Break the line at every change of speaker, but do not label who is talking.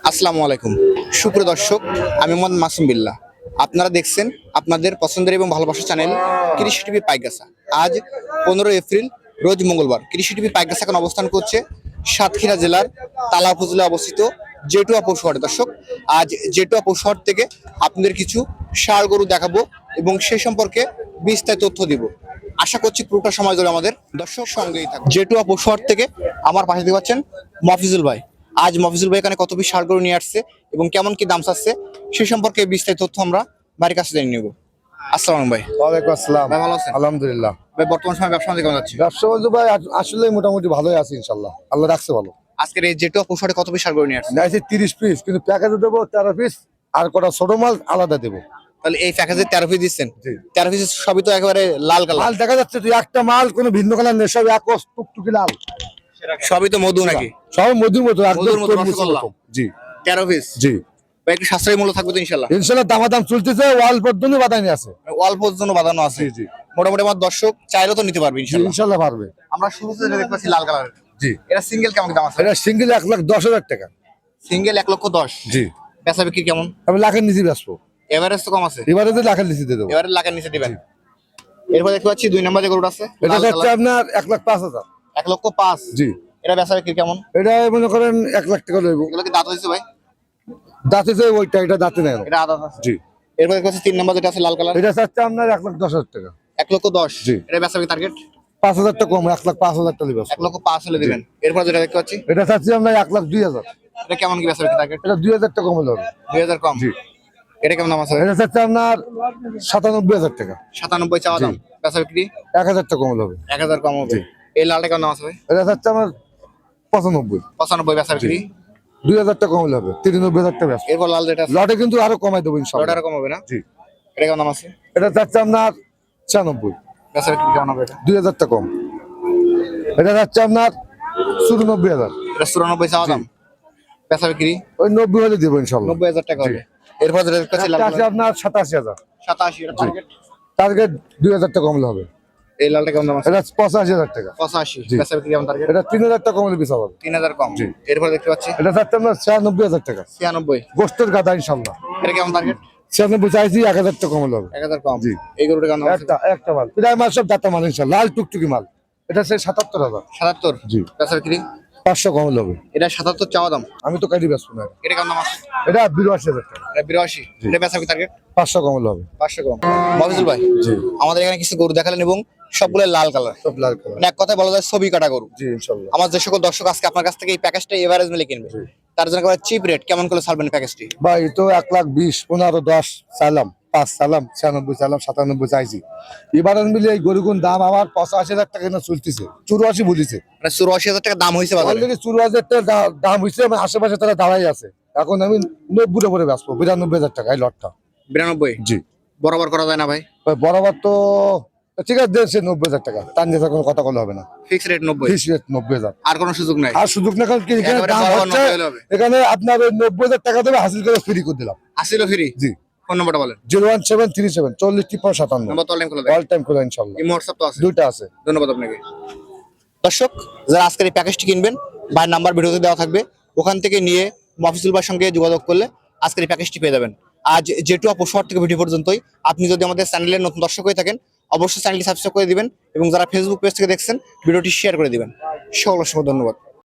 আসসালামু আলাইকুম সুপ্রিয় দর্শক, আমি মোহাম্মদ মাসুম বিল্লাহ। আপনারা দেখছেন আপনাদের পছন্দের এবং ভালোবাসার চ্যানেল কৃষি টিভি পাইকগাছা। আজ 15 এপ্রিল রোজ মঙ্গলবার। কৃষি টিভি পাইকগাছা এখন অবস্থান করছে সাতক্ষীরা জেলার তালা উপজেলায় অবস্থিত জেটুয়া পশুহাট। দর্শক, আজ জেটুয়া পশুহাট থেকে আপনাদের কিছু ষাঁড় গরু দেখাবো এবং সে সম্পর্কে বিস্তারিত তথ্য দিব। আশা করছি পুরোটা সময় ধরে আমাদের দর্শক সঙ্গেই থাকবে। জেটুয়া পশুহাট থেকে আমার পাশে দেখতে পাচ্ছেন মফিজুল ভাই। আজ মফিজুল ভাই এখানে কত পিস ষাঁড় গরু নিয়ে আসছে এবং কেমন কি দাম চাচ্ছে সে সম্পর্কে বিস্তারিত তথ্য আমরা বাড়ির কাছে জেনে নেব। আসসালাম ভাই।
ওয়ালাইকুম আসসালাম।
ভাই ভালো আছেন?
আলহামদুলিল্লাহ।
ভাই বর্তমান সময় ব্যবসা বাণিজ্য কেমন যাচ্ছে?
ব্যবসা বাণিজ্য ভাই আসলে মোটামুটি ভালোই আছে ইনশাল্লাহ, আল্লাহ রাখছে ভালো।
আজকের এই জেটুয়া পশুহাটে কত পিস ষাঁড় গরু নিয়ে আসছে?
নিয়েছি 30 পিস, কিন্তু প্যাকেজে দেবো 13 পিস, আর কটা ছোট মাল আলাদা দেবো।
তাহলে এই প্যাকেজে 13 পিস দিচ্ছেন?
জি।
13 পিস সবই তো একেবারে লাল কালার।
মাল দেখা যাচ্ছে তুই একটা মাল কোনো ভিন্ন কালার নেই, সব এক টুকটুকি লাল,
সবই তো মধু নাকি?
সব মধুর মতো একদম
মধুর মতো
তরমুজের
রসগোল্লা।
মতো। জি
13 পিস।
জি
ভাই একটু সাশ্রয়ী মূল্য থাকবে তো ইনশাল্লাহ?
ইনশাল্লাহ দামাদাম চলতেছে, ওয়াল পর্যন্ত বাদানি আছে।
অল্প জন্য বাঁধানো আছে।
জি জি
মোটামুটি আমার দর্শক চাইলেও তো নিতে পারবে ইনশাল্লাহ।
ইনশাল্লাহ পারবে।
আমরা শুরুতে যেটা দেখতে পাচ্ছি লাল কালারের,
জি
এটা সিঙ্গেল কেমন দাম আছে?
এটা সিঙ্গেল 1,10,000 টাকা।
সিঙ্গেল 1,10,000।
জি
বেচা বিক্রি কেমন?
আমি লাখের নিচে বেচবো,
এভারেজ তো কম আছে,
এবারে তো লাখের নিচে দিয়ে দেবো।
এবারে লাখের নিচে দিবেন। এরপর দেখতে পাচ্ছি 2 নম্বর যে গরুটা আছে
এটা
লাল
হচ্ছে
কালার,
আপনার 1,05,000।
1,05,000।
জি
এটা বেচা বিক্রি কেমন?
এটা মনে করেন 1,00,000 টাকা লইব।
এগুলো কি দাঁত হয়েছে ভাই?
দাঁতে যে ওইটা, এটা দাঁতে নেই।
এটা আদাত আছে।
জি
এরপর দেখতে পাচ্ছি 3 নম্বর যেটা আছে লাল কালার,
এটা চাচ্ছে আপনার 1,10,000 টাকা।
1,10,000।
জি।
এটা বেচা বিক্রি টার্গেট
5,000 টাকা কম, 1,05,000 টাকা লিবাস।
1,05,000 হলে দিবেন। এরপর যেটা দেখতে পাচ্ছি
এটা চাচ্ছি আমরা 1,02,000।
এটা কেমন কি বেচা বিক্রি টার্গেট?
এটা 2,000 টাকা কম হবে।
2,000 কম।
জি
এটা কেমন দাম আছে?
এটা চাচ্ছে আপনার 97,000 টাকা।
97 চাওয়া দাম, বেচা বিক্রি
1,000 টাকা কম হবে।
1,000 কম হবে।
জি।
এই লালটা কেমন দাম আছে ভাই?
এটা চাচ্ছে আমার 95,
95 বেচা বিক্রি।
2,000 টাকা কম হবে, 93,000 টাকা বেচবো।
এরপর লাল যেটা আছে
লটে কিন্তু আরো কমাই দেবো ইনশাআল্লাহ।
ওটা কম হবে না?
জি
এটা কেমন দাম আছে?
এটা চাচ্ছে আপনার 96,
বেচা বিক্রি কেমন হবে এটা?
2,000 টাকা কম। এটা চাচ্ছে আপনার 94,000।
এটা 94 চাওয়া দাম, বেচা বিক্রি
ওই 90 হলে দেবো ইনশাআল্লাহ।
90,000 টাকা হবে। এরপর যেটা দেখতে পাচ্ছি লাল
এটা আছে
কালার,
আপনার 87,000।
87 এটা টার্গেট।
টার্গেট 2,000 টাকা কমলে হবে।
এই লালটা কেমন দাম আছে?
এটা 85,000 টাকা।
85।
জি।
বেচা বিক্রি কেমন টার্গেট?
এটা 3,000 টাকা কমলে বেচা হবে।
3000 কম।
জি।
এরপর দেখতে পাচ্ছি
এটা চাচ্ছে আপনার 96,000 টাকা।
96।
গোস্তের গাদা ইনশাল্লাহ।
এটা কেমন টার্গেট?
96 চাইছি, 1,000 টাকা কমলে হবে।
1000 কম।
জি।
এই গরুটা কেমন দাম আছে?
একটা মাল প্রায় মাল সব দাতা মাল ইনশাল্লাহ, লাল টুকটুকি মাল। এটা সে 77,000।
77।
জি।
বেচা বিক্রি
500 কমলে হবে।
এটা 77 চাওয়া দাম।
আমি তো কাটি বেচবো না।
এটা কেমন দাম আছে?
এটা 82,000 টাকা।
এটা 82। এটা বেচা বিক্রি টার্গেট
500 কমলে হবে।
500 কম। মফিজুল ভাই,
জি
আমাদের এখানে কিছু গরু দেখালেন এবং সবগুলো লাল কালার,
সব লাল কালার।
মানে এক কথায় বলা যায় ছবি কাটা গরু।
জি ইনশাল্লাহ।
আমার যে সকল দর্শক আজকে আপনার কাছ থেকে এই প্যাকেজটা এভারেজ মিলে কিনবে,
জি।
তার জন্য একেবারে চিপ রেট কেমন করে ছাড়বেন প্যাকেজটি?
ভাই তো 1,20,000, 15, 10 চাইলাম, 5 চাইলাম, 96 চাইলাম, 97 চাইছি। এবার মিলে এই গরুগুন দাম আমার 85,000 টাকা না চলতেছে, 84 বলিছে।
মানে 84,000 টাকা দাম হয়েছে বাজারে।
অলরেডি 84,000 টাকা দাম হয়েছে, আমার আশেপাশে তারা দাঁড়াই আছে। এখন আমি 90 করে বেচবো, 92,000 টাকা এই লটটা।
92।
জি
বরাবর করা যায় না ভাই?
ভাই বরাবর তো ঠিক আছে, দেন সে 90,000 টাকা, তার নিয়ে কোনো কথা বলা হবে না।
Fix rate 90।
Fix rate 90,000।
আর কোনো সুযোগ নাই?
আর সুযোগ না, কারণ কি এখানে
একেবারে
দাম
বরাবর
হচ্ছে,
90 হলে হবে।
এখানে আপনার ওই 90,000 টাকা দেবে, হাসিল করে ফ্রি করে দিলাম।
আসিল ফ্রি।
জি।
ফোন নম্বরটা বলেন।
01737 40 57।
নম্বর তো অনলাইন খোলা যায়?
অল টাইম খোলা ইনশাল্লাহ।
এই হোয়াটসঅ্যাপ তো আছে?
দুইটা আছে।
ধন্যবাদ আপনাকে। দর্শক, যারা আজকের এই প্যাকেজটি কিনবেন, ভাই নাম্বার ভিডিওতে দেওয়া থাকবে, ওখান থেকে নিয়ে মফিজুল ভাইয়ের সঙ্গে যোগাযোগ করলে আজকের এই প্যাকেজটি পেয়ে যাবেন। আজ জেটুয়া পশুহাট থেকে ভিডিও পর্যন্তই। আপনি যদি আমাদের চ্যানেলের নতুন দর্শক হয়ে থাকেন, অবশ্যই চ্যানেলটি সাবস্ক্রাইব করে দিবেন এবং যারা ফেসবুক পেজ থেকে দেখছেন ভিডিওটি শেয়ার করে দিবেন। সকল অসংখ্য ধন্যবাদ।